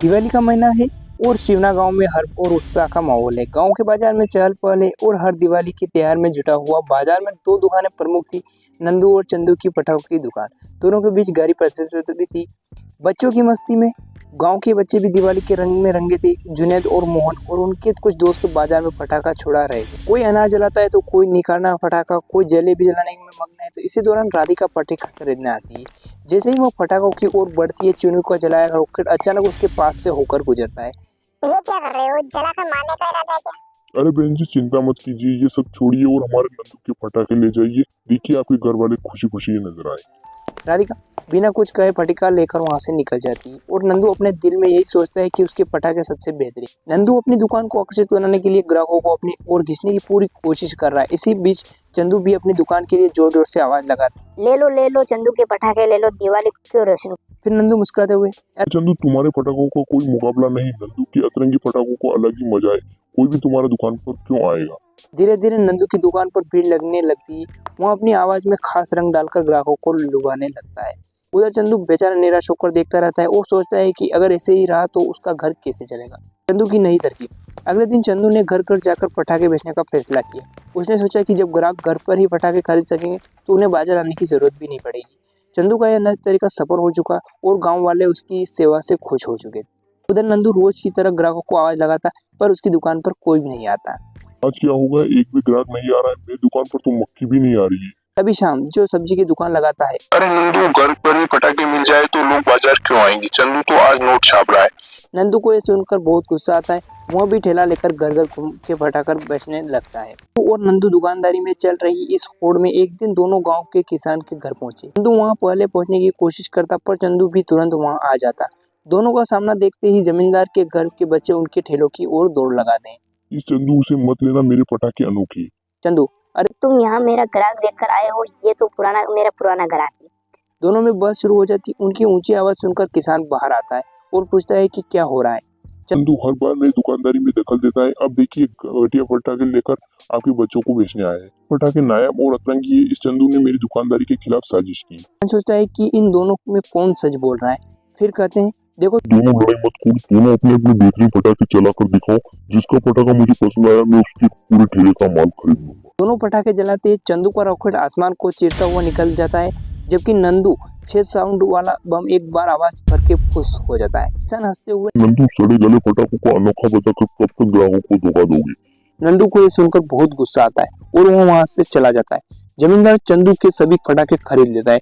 दिवाली का महीना है और शिवना गांव में हर और उत्साह का माहौल है। गांव के बाजार में चहल पहल है और हर दिवाली के त्योहार में जुटा हुआ। बाजार में दो दुकानें प्रमुख थी, नंदू और चंदू की पटाखों की दुकान। दोनों के बीच गहरी प्रतिस्पर्धा भी थी। बच्चों की मस्ती में गांव के बच्चे भी दिवाली के रंग में रंगे थे। जुनैद और मोहन और उनके कुछ दोस्त बाजार में पटाखा छुड़ा रहे थे। कोई अनार जलाता है तो कोई निकालना पटाखा, कोई जलेबी जलाने में मग्न है। तो इसी दौरान राधिका पटाखा खरीदने आती है। जैसे ही वो पटाखों की ओर बढ़ती है, चुनू का जलाया रॉकेट अचानक उसके पास से होकर गुजरता है। ये क्या कर रहे हो? जलाकर मारने का इरादा है क्या? अरे बहन जी, चिंता मत कीजिए, ये सब छोड़िए और हमारे नंदू के पटाखे ले जाइए। देखिए आपके घर वाले खुशी खुशी नजर आए। राधिका बिना कुछ कहे पटाखा लेकर वहां से निकल जाती है और नंदू अपने दिल में यही सोचता है कि उसके पटाखे सबसे बेहतरीन। नंदू अपनी दुकान को आकर्षित बनाने के लिए ग्राहकों को अपनी ओर खींचने की पूरी कोशिश कर रहा है। इसी बीच चंदू भी अपनी दुकान के लिए जोर जोर से आवाज लगाता है, ले लो चंदू के पटाखे ले लो, दिवाली क्यों रोशन। फिर नंदू मुस्कुराते हुए, चंदू, तुम्हारे पटाखों का कोई मुकाबला नहीं। नंदू के अतरंगी पटाखों को अलग ही मजा है। कोई भी तुम्हारी दुकान पर क्यों आएगा। धीरे धीरे नंदू की दुकान पर भीड़ लगने लगती है। वो अपनी आवाज में खास रंग डालकर ग्राहकों को लुभाने लगता है। उधर चंदू बेचारा निराश होकर देखता रहता है और सोचता है कि अगर ऐसे ही रहा तो उसका घर कैसे चलेगा। चंदू की नई तरकीब। अगले दिन चंदू ने घर घर जाकर पटाखे बेचने का फैसला किया। उसने सोचा कि जब ग्राहक घर पर ही पटाखे खरीद सकेंगे तो उन्हें बाजार आने की जरूरत भी नहीं पड़ेगी। चंदू का यह नया तरीका सफल हो चुका और गांव वाले उसकी इस सेवा से खुश हो चुके थे। उधर नंदू रोज की तरह ग्राहकों को आवाज लगाता, पर उसकी दुकान पर कोई भी नहीं आता। आज क्या होगा, एक भी ग्राहक नहीं आ रहा है। मेरी दुकान पर तो मक्खी भी नहीं आ रही है। तभी शाम जो सब्जी की दुकान लगाता है, अरे नंदू, घर पर ही पटाखे मिल जाए तो लोग बाजार क्यों आएंगे। चंदू तो आज नोट छाप रहा है। नंदू को ये सुनकर बहुत गुस्सा आता है। वह भी ठेला लेकर घर घर घूम के पटाखा बेचने लगता है। और नंदू दुकानदारी में चल रही इस होड़ में एक दिन दोनों गांव के किसान के घर पहुंचे। नंदू वहां पहले पहुंचने की कोशिश करता, पर चंदू भी तुरंत वहां आ जाता। दोनों का सामना देखते ही जमींदार के घर के बच्चे उनके ठेलों की ओर दौड़ लगाते हैं। इस चंदू से मत लेना, मेरे पटाखे अनोखे हैं। चंदू, अरे तुम यहाँ मेरा ग्राहक देखकर आए हो? ये तो मेरा पुराना ग्राहक है। दोनों में बहस शुरू हो जाती। उनकी ऊंची आवाज सुनकर किसान बाहर आता है और पूछता है कि क्या हो रहा है। चंदू हर बार मेरी दुकानदारी में दखल देता है। अब देखिए, घटिया पटाखे लेकर आपके बच्चों को बेचने आया है। पटाखे नायाब और अतरंगी है। इस चंदू ने मेरी दुकानदारी के खिलाफ साजिश की। किसान सोचता है कि इन दोनों में कौन सच बोल रहा है। फिर कहते हैं, देखो दोनों लड़ाई मत करो, दोनों अपने अपने बेहतरीन पटाखे चला कर दिखाओ। जिसका पटाखा मुझे पसंद आया, मैं उसके पूरे ठेले का माल खरीद लूंगा। दोनों पटाखे जलाते ही चंदू का रॉकेट आसमान को चीरता हुआ निकल जाता है, जबकि नंदू 6 साउंड वाला बम एक बार आवाज भर के फुस हो जाता है। किसान हंसते हुए, नंदू, सड़े गले पटाखों को अनोखा बताकर कब तक ग्राहकों को धोखा दोगे। नंदू को ये सुनकर बहुत गुस्सा आता है और वो वहां से चला जाता है। जमींदार चंदू के सभी पटाखे खरीद लेता है